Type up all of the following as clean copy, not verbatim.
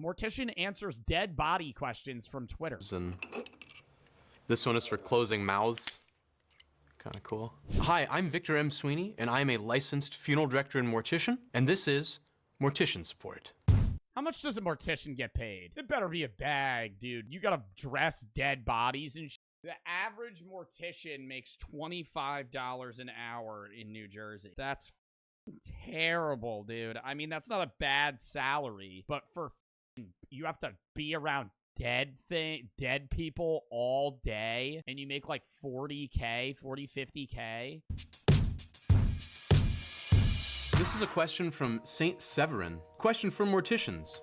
Mortician answers dead body questions from Twitter. And this one is for closing mouths. Kind of cool. Hi, I'm Victor M. Sweeney, and I'm a licensed funeral director and mortician, and this is Mortician Support. How much does a mortician get paid? It better be a bag, dude. You gotta dress dead bodies and shit. The average mortician makes $25 an hour in New Jersey. That's terrible, dude. I mean, that's not a bad salary, but for you have to be around dead people all day, and you make like 40K, 50K. This is a question from Saint Severin. Question for morticians.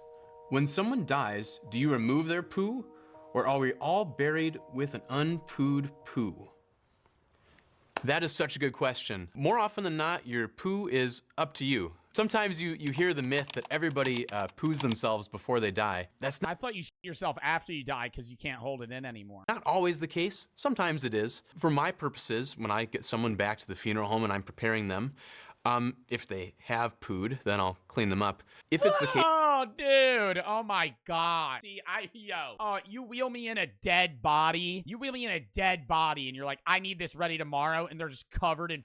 When someone dies, do you remove their poo, or are we all buried with an unpooed poo? That is such a good question. More often than not, your poo is up to you. Sometimes you hear the myth that everybody poos themselves before they die. That's not— I thought you shit yourself after you die because you can't hold it in anymore. Not always the case. Sometimes it is. For my purposes, when I get someone back to the funeral home and I'm preparing them, if they have pooed, then I'll clean them up. If it's the case— Oh, dude. Oh, my God. See, you wheel me in a dead body. You wheel me in a dead body, and you're like, I need this ready tomorrow, and they're just covered in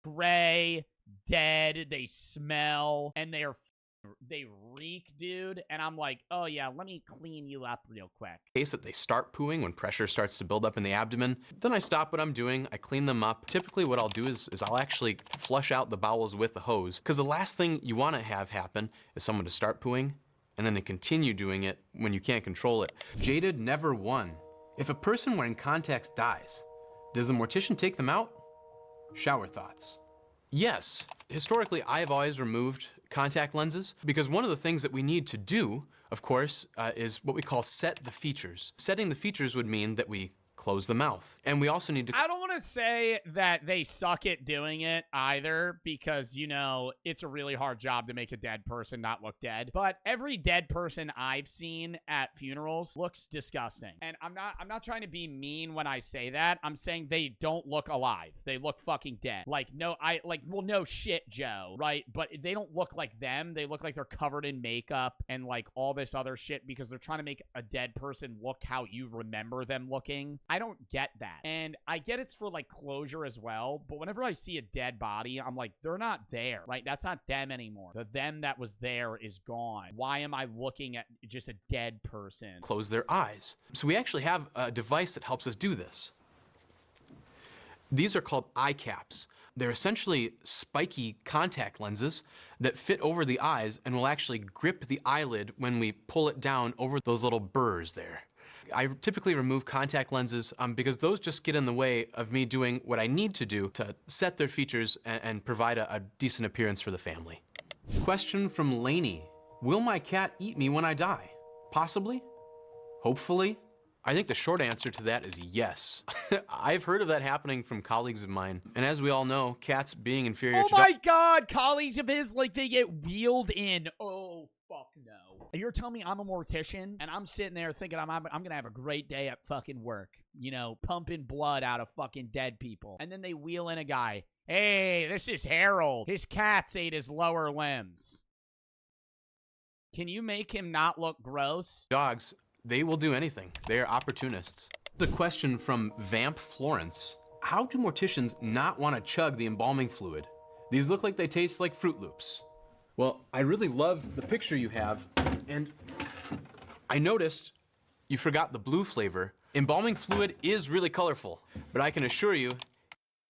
gray, dead, they smell, and they reek, dude. And I'm like, oh yeah, let me clean you up real quick. Case that they start pooing when pressure starts to build up in the abdomen, then I stop what I'm doing, I clean them up. Typically what I'll do is I'll actually flush out the bowels with the hose, because the last thing you want to have happen is someone to start pooing and then to continue doing it when you can't control it. Jaded never won. If a person wearing contacts dies, does the mortician take them out? Shower thoughts. Yes, historically I have always removed contact lenses because one of the things that we need to do, of course, is what we call set the features. Setting the features would mean that we close the mouth. And we also need to— I don't want to say that they suck at doing it either, because, you know, it's a really hard job to make a dead person not look dead. But every dead person I've seen at funerals looks disgusting. And I'm not trying to be mean when I say that. I'm saying they don't look alive. They look fucking dead. Well, no shit, Joe, right? But they don't look like them. They look like they're covered in makeup and like all this other shit because they're trying to make a dead person look how you remember them looking. I don't get that. And I get it's for like closure as well, but whenever I see a dead body, I'm like, they're not there, right? That's not them anymore. The them that was there is gone. Why am I looking at just a dead person? Close their eyes. So we actually have a device that helps us do this. These are called eye caps. They're essentially spiky contact lenses that fit over the eyes and will actually grip the eyelid when we pull it down over those little burrs there. I typically remove contact lenses because those just get in the way of me doing what I need to do to set their features and provide a decent appearance for the family. Question from Lainey. Will my cat eat me when I die? Possibly. Hopefully. I think the short answer to that is yes. I've heard of that happening from colleagues of mine. And as we all know, cats being inferior to— Oh my God, colleagues of his, like they get wheeled in. Oh, fuck no. You're telling me I'm a mortician and I'm sitting there thinking I'm gonna have a great day at fucking work, you know, pumping blood out of fucking dead people. And then they wheel in a guy. Hey, this is Harold. His cats ate his lower limbs. Can you make him not look gross? Dogs, they will do anything. They are opportunists. The question from Vamp Florence. How do morticians not want to chug the embalming fluid? These look like they taste like Fruit Loops. Well, I really love the picture you have, and I noticed you forgot the blue flavor. Embalming fluid is really colorful, but I can assure you,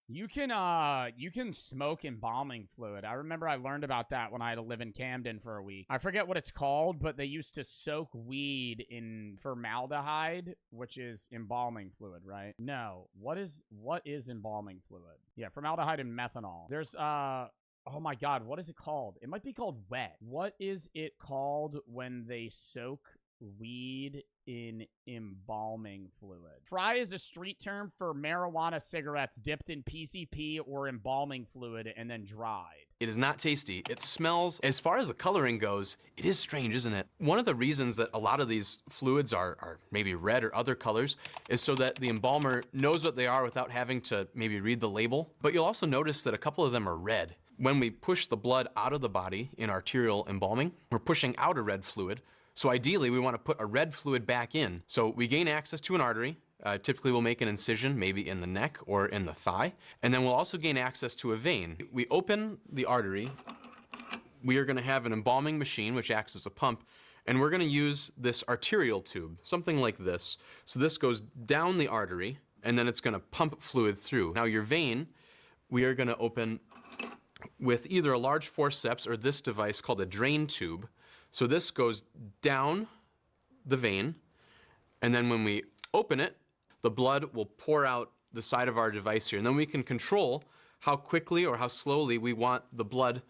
you can smoke embalming fluid. I remember I learned about that when I had to live in Camden for a week. I forget what it's called, but they used to soak weed in formaldehyde, which is embalming fluid, right? No, what is embalming fluid? Yeah, formaldehyde and methanol. There's oh my God, what is it called? It might be called wet. What is it called when they soak weed in embalming fluid? Fry is a street term for marijuana cigarettes dipped in PCP or embalming fluid and then dried. It is not tasty. It smells— as far as the coloring goes, it is strange, isn't it? One of the reasons that a lot of these fluids are maybe red or other colors is so that the embalmer knows what they are without having to maybe read the label. But you'll also notice that a couple of them are red. When we push the blood out of the body in arterial embalming, we're pushing out a red fluid, So ideally, we want to put a red fluid back in. So we gain access to an artery. Typically, we'll make an incision, maybe in the neck or in the thigh. And then we'll also gain access to a vein. We open the artery. We are going to have an embalming machine, which acts as a pump. And we're going to use this arterial tube, something like this. So this goes down the artery, and then it's going to pump fluid through. Now your vein, we are going to open with either a large forceps or this device called a drain tube. So this goes down the vein, and then when we open it, the blood will pour out the side of our device here. And then we can control how quickly or how slowly we want the blood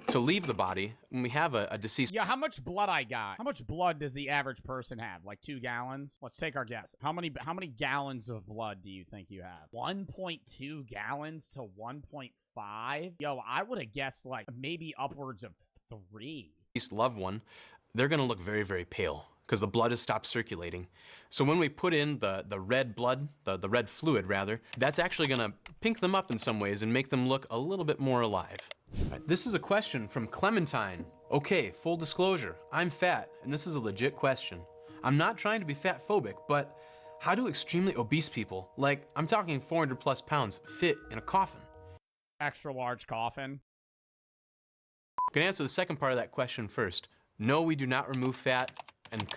to leave the body when we have a deceased. Yeah, how much blood I got? How much blood does the average person have? Like 2 gallons? Let's take our guess. How many gallons of blood do you think you have? 1.2 gallons to 1.5? Yo, I would have guessed like maybe upwards of 3. Loved one, they're going to look very, very pale because the blood has stopped circulating. So when we put in the red blood, the red fluid rather, that's actually going to pink them up in some ways and make them look a little bit more alive. Right, this is a question from Clementine. Okay, full disclosure, I'm fat, and this is a legit question. I'm not trying to be fat phobic, but how do extremely obese people, like I'm talking 400 plus pounds, fit in a coffin? Extra large coffin. I'm gonna answer the second part of that question first. No, we do not remove fat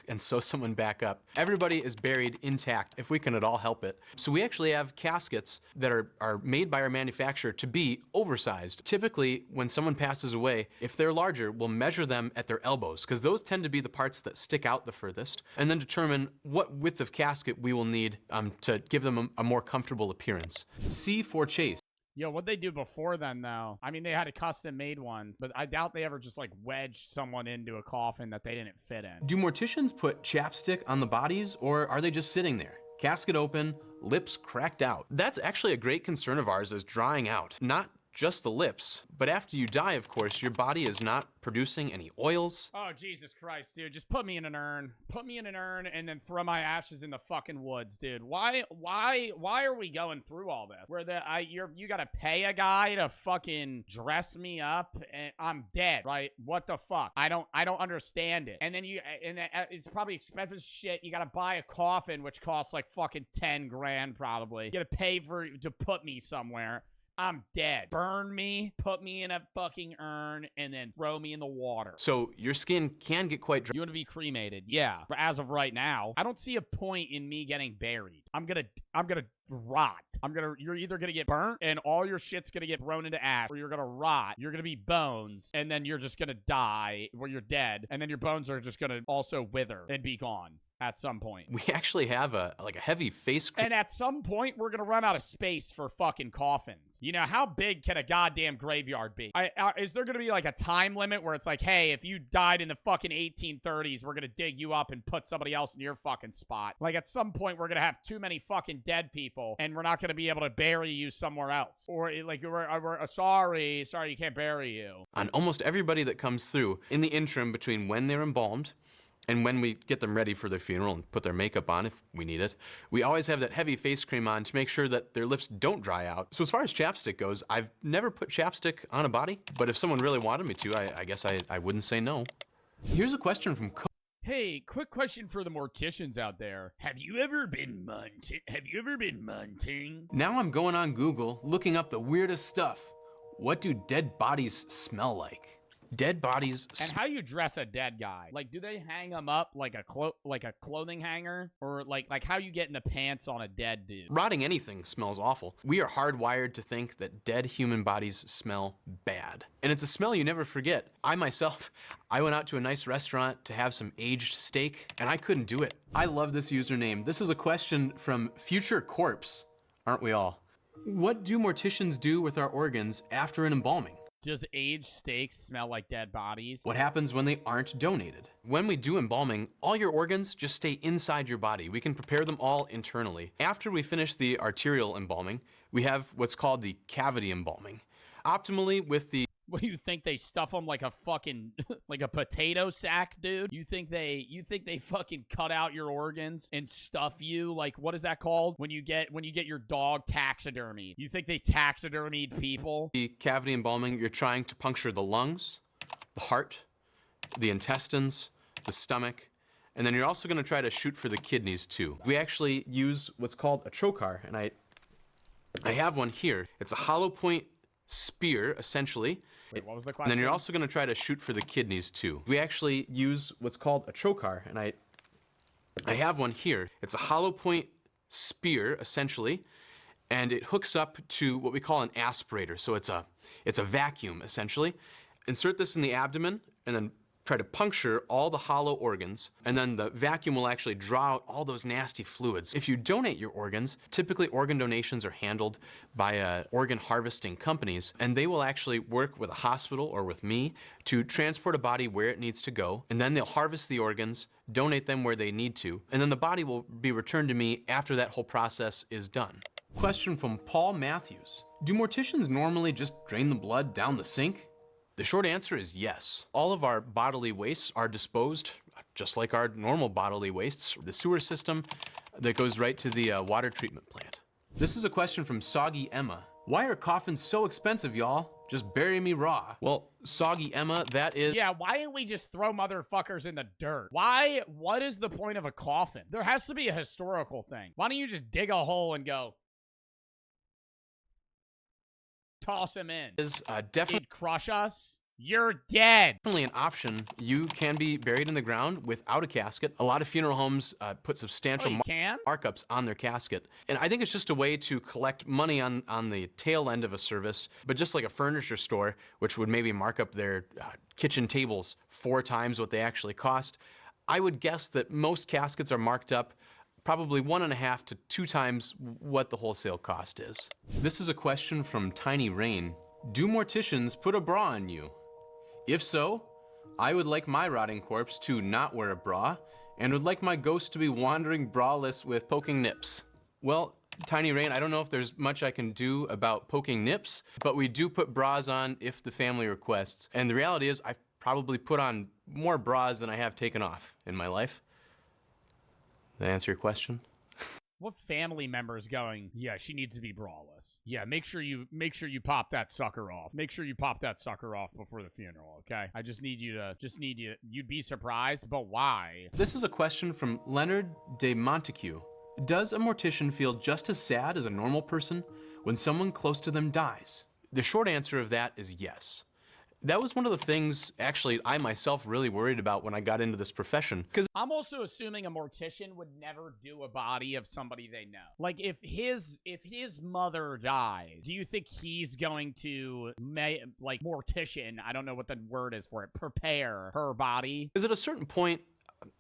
and sew someone back up. Everybody is buried intact, if we can at all help it. So we actually have caskets that are made by our manufacturer to be oversized. Typically, when someone passes away, if they're larger, we'll measure them at their elbows, because those tend to be the parts that stick out the furthest, and then determine what width of casket we will need to give them a more comfortable appearance. C for Chase. Yo, what'd they do before then, though? I mean, they had custom-made ones, but I doubt they ever just, like, wedged someone into a coffin that they didn't fit in. Do morticians put chapstick on the bodies, or are they just sitting there? Casket open, lips cracked out. That's actually a great concern of ours, is drying out. Not just the lips, but after you die, of course, your body is not producing any oils. Oh, Jesus Christ, dude. Just put me in an urn. Put me in an urn and then throw my ashes in the fucking woods, dude. Why are we going through all this? Where you gotta pay a guy to fucking dress me up and I'm dead, right? What the fuck? I don't understand it. And then it's probably expensive shit. You gotta buy a coffin, which costs like fucking 10 grand probably. You gotta pay to put me somewhere. I'm dead. Burn me, put me in a fucking urn, and then throw me in the water. So your skin can get quite dry. You want to be cremated? Yeah. But as of right now, I don't see a point in me getting buried. I'm gonna rot. You're either gonna get burnt and all your shit's gonna get thrown into ash, or you're gonna rot. You're gonna be bones, and then you're just gonna die where you're dead, and then your bones are just gonna also wither and be gone. At some point. We actually have a heavy face cream. And at some point, we're gonna run out of space for fucking coffins. You know, how big can a goddamn graveyard be? Is there gonna be like a time limit where it's like, hey, if you died in the fucking 1830s, we're gonna dig you up and put somebody else in your fucking spot? Like, at some point, we're gonna have too many fucking dead people, and we're not gonna be able to bury you somewhere else. Or, like, we're sorry, you can't bury you. On almost everybody that comes through, in the interim between when they're embalmed and when we get them ready for their funeral and put their makeup on if we need it, we always have that heavy face cream on to make sure that their lips don't dry out. So as far as chapstick goes, I've never put chapstick on a body, but if someone really wanted me to, I guess I wouldn't say no. Here's a question from Hey, quick question for the morticians out there. Have you ever been munting? Now I'm going on Google, looking up the weirdest stuff. What do dead bodies smell like? Dead bodies. And how you dress a dead guy? Like, do they hang them up like a clothing hanger, or like how you get in the pants on a dead dude? Rotting anything smells awful. We are hardwired to think that dead human bodies smell bad, and it's a smell you never forget. I went out to a nice restaurant to have some aged steak, and I couldn't do it. I love this username. This is a question from Future Corpse, aren't we all? What do morticians do with our organs after an embalming? Does aged steaks smell like dead bodies? What happens when they aren't donated? When we do embalming, all your organs just stay inside your body. We can prepare them all internally. After we finish the arterial embalming, we have what's called the cavity embalming. Optimally with the... What, you think they stuff them like a fucking, like a potato sack, dude? You think they fucking cut out your organs and stuff you? Like, what is that called? When you get your dog taxidermied. You think they taxidermied people? The cavity embalming, you're trying to puncture the lungs, the heart, the intestines, the stomach, And then you're also gonna try to shoot for the kidneys too. We actually use what's called a trocar, and I have one here. It's a hollow point spear, essentially. Wait, what was the question? And then you're also gonna try to shoot for the kidneys too. We actually use what's called a trocar, and I have one here. It's a hollow point spear, essentially, and it hooks up to what we call an aspirator. So it's a vacuum, essentially. Insert this in the abdomen, and then try to puncture all the hollow organs, and then the vacuum will actually draw out all those nasty fluids. If you donate your organs, typically organ donations are handled by organ harvesting companies, and they will actually work with a hospital or with me to transport a body where it needs to go, and then they'll harvest the organs, donate them where they need to, and then the body will be returned to me after that whole process is done. Question from Paul Matthews. Do morticians normally just drain the blood down the sink? The short answer is yes. All of our bodily wastes are disposed just like our normal bodily wastes, the sewer system that goes right to the water treatment plant. This is a question from Soggy Emma. Why are coffins so expensive, y'all? Just bury me raw. Well, Soggy Emma, that is... Yeah, why didn't we just throw motherfuckers in the dirt? Why? What is the point of a coffin? There has to be a historical thing. Why don't you just dig a hole and go... toss him in? Is definitely... It'd crush us? You're dead. Definitely an option. You can be buried in the ground without a casket. A lot of funeral homes put substantial markups on their casket. And I think it's just a way to collect money on the tail end of a service. But just like a furniture store, which would maybe mark up their kitchen tables 4 times what they actually cost, I would guess that most caskets are marked up probably 1.5 to 2 times what the wholesale cost is. This is a question from Tiny Rain. Do morticians put a bra on you? If so, I would like my rotting corpse to not wear a bra, and would like my ghost to be wandering braless with poking nips. Well, Tiny Rain, I don't know if there's much I can do about poking nips, but we do put bras on if the family requests. And the reality is, I've probably put on more bras than I have taken off in my life. That answer your question? What family member is going, yeah, she needs to be braless. Yeah, make sure you pop that sucker off. Make sure you pop that sucker off before the funeral, okay? I just need you, you'd be surprised, but why? This is a question from Leonard de Montague. Does a mortician feel just as sad as a normal person when someone close to them dies? The short answer of that is yes. That was one of the things, actually, I myself really worried about when I got into this profession. Because I'm also assuming a mortician would never do a body of somebody they know. Like, if his mother died, do you think he's going to, like, mortician, I don't know what the word is for it, prepare her body? Because at a certain point,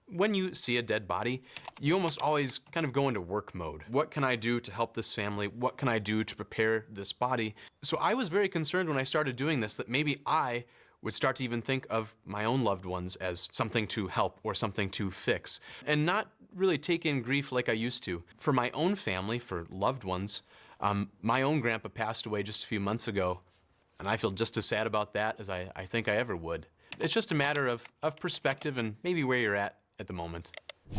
when you see a dead body, you almost always kind of go into work mode. What can I do to help this family? What can I do to prepare this body? So I was very concerned when I started doing this that maybe I would start to even think of my own loved ones as something to help or something to fix, and not really take in grief like I used to. For my own family, for loved ones, my own grandpa passed away just a few months ago, and I feel just as sad about that as I think I ever would. It's just a matter of perspective and maybe where you're at the moment.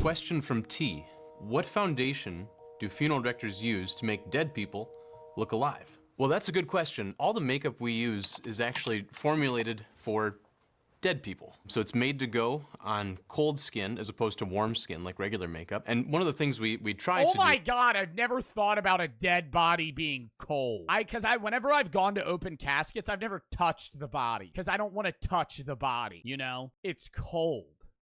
Question from T. What foundation do funeral directors use to make dead people look alive? Well, that's a good question. All the makeup we use is actually formulated for dead people. So it's made to go on cold skin as opposed to warm skin like regular makeup. And one of the things we try to do— Oh my God, I've never thought about a dead body being cold. Whenever I've gone to open caskets, I've never touched the body because I don't want to touch the body, you know? It's cold.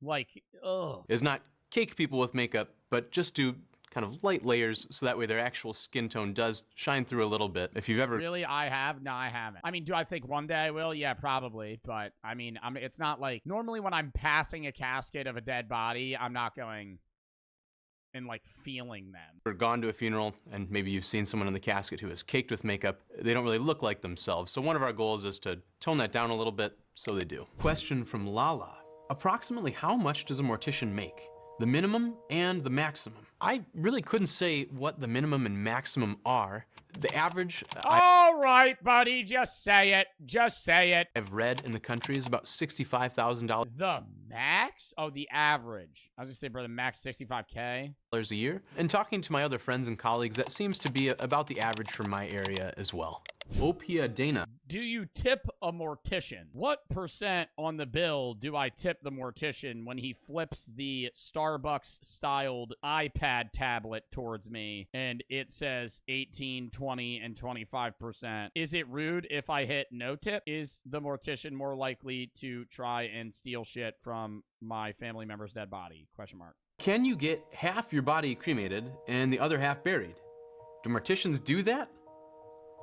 Like, ugh. Is not cake people with makeup, but just do kind of light layers so that way their actual skin tone does shine through a little bit. If you've ever— Really? I have? No, I haven't. I mean, do I think one day I will? Yeah, probably. But, I mean, it's not like— Normally when I'm passing a casket of a dead body, I'm not going and, like, feeling them. Or gone to a funeral and maybe you've seen someone in the casket who is caked with makeup. They don't really look like themselves. So one of our goals is to tone that down a little bit, so they do. Question from Lala. Approximately how much does a mortician make? The minimum and the maximum. I really couldn't say what the minimum and maximum are. The average— All right, buddy, just say it. Just say it. I've read in the country is about $65,000. The max? Oh, the average. I was gonna say, brother, max 65K. A year. And talking to my other friends and colleagues, that seems to be about the average for my area as well. Opia Dana. Do you tip a mortician? What percent on the bill do I tip the mortician when he flips the Starbucks-styled iPad tablet towards me and it says 18, 20, and 25%? Is it rude if I hit no tip? Is the mortician more likely to try and steal shit from my family member's dead body? Question mark. Can you get half your body cremated and the other half buried? Do morticians do that?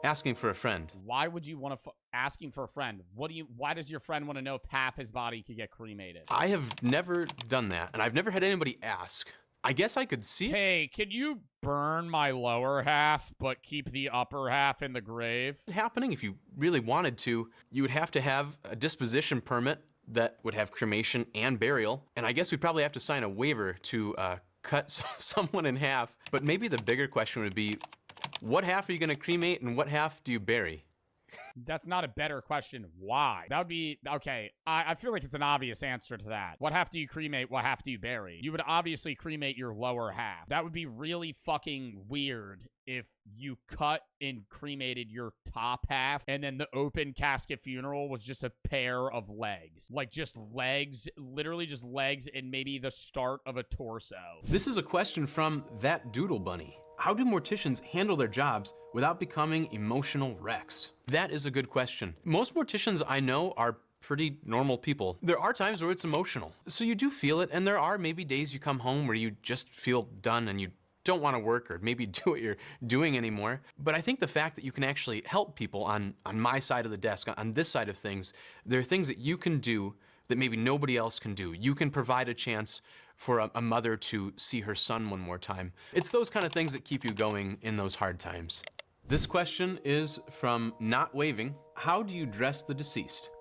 Asking for a friend. Why would you want to asking for a friend? Why does your friend want to know if half his body could get cremated? I have never done that, and I've never had anybody ask. I guess I could see. Hey, can you burn my lower half but keep the upper half in the grave? Happening if you really wanted to, you would have to have a disposition permit that would have cremation and burial, and I guess we'd probably have to sign a waiver to cut someone in half. But maybe the bigger question would be, what half are you going to cremate and what half do you bury? That's not a better question. Why? That would be, okay, I feel like it's an obvious answer to that. What half do you cremate? What half do you bury? You would obviously cremate your lower half. That would be really fucking weird if you cut and cremated your top half and then the open casket funeral was just a pair of legs. Like just legs, literally just legs and maybe the start of a torso. This is a question from That Doodle Bunny. How do morticians handle their jobs without becoming emotional wrecks? That is a good question. Most morticians I know are pretty normal people. There are times where it's emotional, so you do feel it, and there are maybe days you come home where you just feel done and you don't want to work or maybe do what you're doing anymore. But I think the fact that you can actually help people on my side of the desk, on this side of things, there are things that you can do that maybe nobody else can do. You can provide a chance for a mother to see her son one more time. It's those kind of things that keep you going in those hard times. This question is from Not Waving. How do you dress the deceased?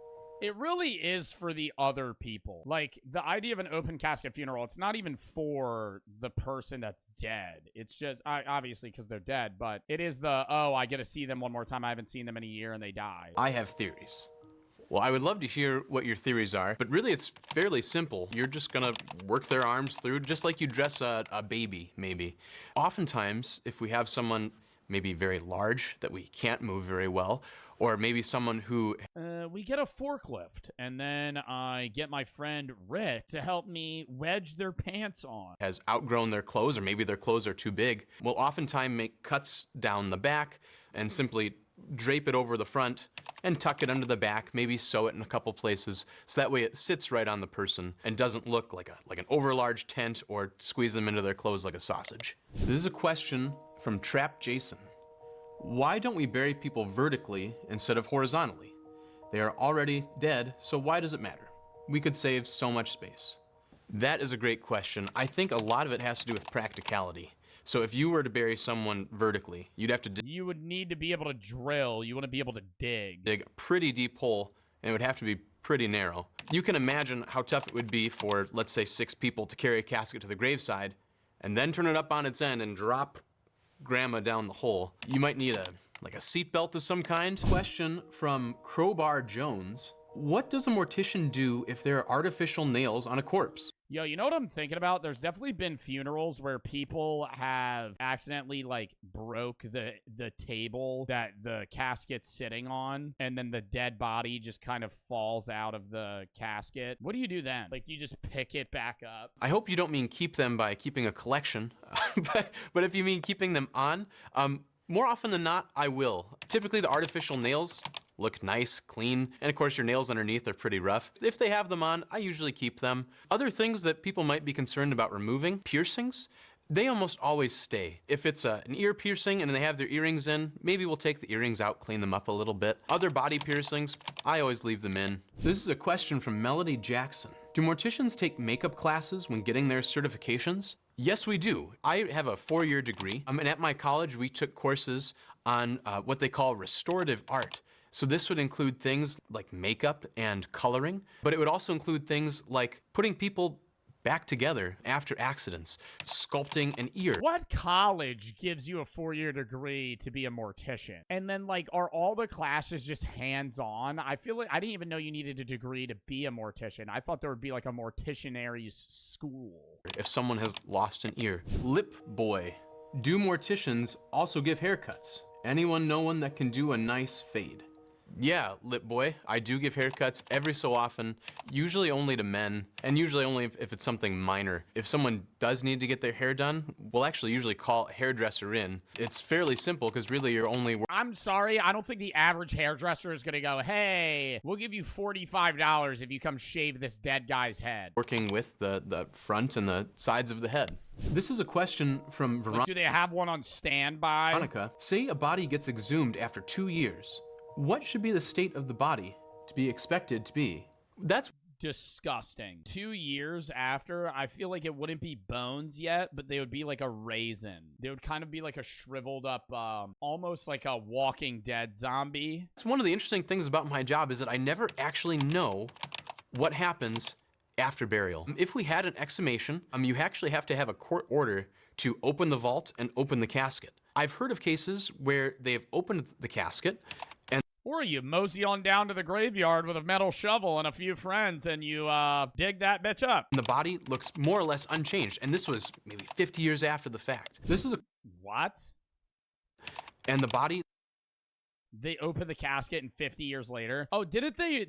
It really is for the other people. Like, the idea of an open casket funeral, it's not even for the person that's dead. It's just, obviously, because they're dead, but it is oh, I get to see them one more time. I haven't seen them in a year and they die. I have theories. Well, I would love to hear what your theories are, but really it's fairly simple. You're just gonna work their arms through, just like you dress a baby, maybe. Oftentimes, if we have someone maybe very large that we can't move very well, or maybe someone who... we get a forklift, and then I get my friend Rick to help me wedge their pants on. Has outgrown their clothes, or maybe their clothes are too big, will oftentimes make cuts down the back and simply drape it over the front and tuck it under the back, maybe sew it in a couple places, so that way it sits right on the person and doesn't look like an overlarge tent or squeeze them into their clothes like a sausage. This is a question from Trap Jason. Why don't we bury people vertically instead of horizontally? They are already dead, so why does it matter? We could save so much space. That is a great question. I think a lot of it has to do with practicality. So if you were to bury someone vertically, you'd have to you would need to be able to drill. You want to be able to dig. Dig a pretty deep hole, and it would have to be pretty narrow. You can imagine how tough it would be for, let's say, 6 people to carry a casket to the graveside, and then turn it up on its end and drop grandma down the hole. You might need a seat belt of some kind. Question from Crowbar Jones. What does a mortician do if there are artificial nails on a corpse? Yo, you know what I'm thinking about? There's definitely been funerals where people have accidentally, broke the table that the casket's sitting on, and then the dead body just kind of falls out of the casket. What do you do then? Do you just pick it back up? I hope you don't mean keep them by keeping a collection, but if you mean keeping them on, more often than not, I will. Typically, the artificial nails look nice, clean, and of course your nails underneath are pretty rough. If they have them on, I usually keep them. Other things that people might be concerned about removing, piercings, they almost always stay. If it's an ear piercing and they have their earrings in, maybe we'll take the earrings out, clean them up a little bit. Other body piercings, I always leave them in. This is a question from Melody Jackson. Do morticians take makeup classes when getting their certifications? Yes, we do. I have a 4-year degree, and at my college we took courses on what they call restorative art. So this would include things like makeup and coloring, but it would also include things like putting people back together after accidents, sculpting an ear. What college gives you a 4-year degree to be a mortician? And then, like, are all the classes just hands-on? I feel like I didn't even know you needed a degree to be a mortician. I thought there would be, like, a morticianary school. If someone has lost an ear. Lip boy. Do morticians also give haircuts? Anyone know one that can do a nice fade? Yeah, lip boy, I do give haircuts every so often, usually only to men, and usually only if it's something minor. If someone does need to get their hair done, we'll actually usually call a hairdresser in. It's fairly simple because really you're only... I'm sorry, I don't think the average hairdresser is gonna go, hey, we'll give you $45 if you come shave this dead guy's head. Working with the front and the sides of the head. This is a question from Like, do they have one on standby? Veronica. Say a body gets exhumed after 2 years. What should be the state of the body to be expected to be? That's disgusting. 2 years after, I feel like it wouldn't be bones yet, but they would be like a raisin. They would kind of be like a shriveled up, almost like a Walking Dead zombie. That's one of the interesting things about my job is that I never actually know what happens after burial. If we had an exhumation, you actually have to have a court order to open the vault and open the casket. I've heard of cases where they've opened the casket and or you mosey on down to the graveyard with a metal shovel and a few friends and you dig that bitch up. the body looks more or less unchanged. And this was maybe 50 years after the fact. This is a... What? And the body... They opened the casket and 50 years later. Oh, didn't they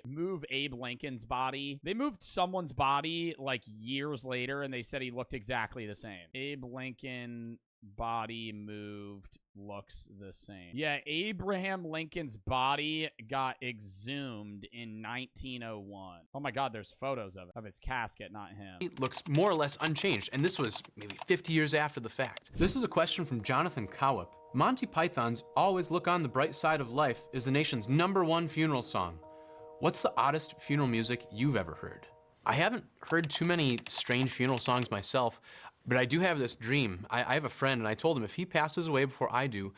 move Abe Lincoln's body? They moved someone's body like years later and they said he looked exactly the same. Abe Lincoln body moved, looks the same. Yeah, Abraham Lincoln's body got exhumed in 1901. Oh my God, there's photos of his casket, not him. It looks more or less unchanged, and this was maybe 50 years after the fact. This is a question from Jonathan Cowip. Monty Python's Always Look on the Bright Side of Life is the nation's #1 funeral song. What's the oddest funeral music you've ever heard? I haven't heard too many strange funeral songs myself, but I do have this dream. I have a friend, and I told him if he passes away before I do,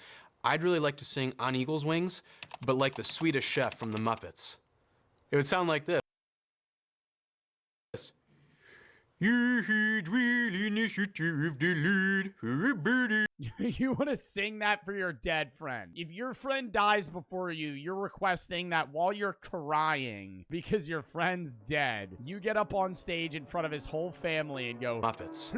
I'd really like to sing On Eagle's Wings, but like the Swedish Chef from the Muppets. It would sound like this. You had real initiative, the lead, everybody. You want to sing that for your dead friend. If your friend dies before you, you're requesting that while you're crying because your friend's dead, you get up on stage in front of his whole family and go, Muppets.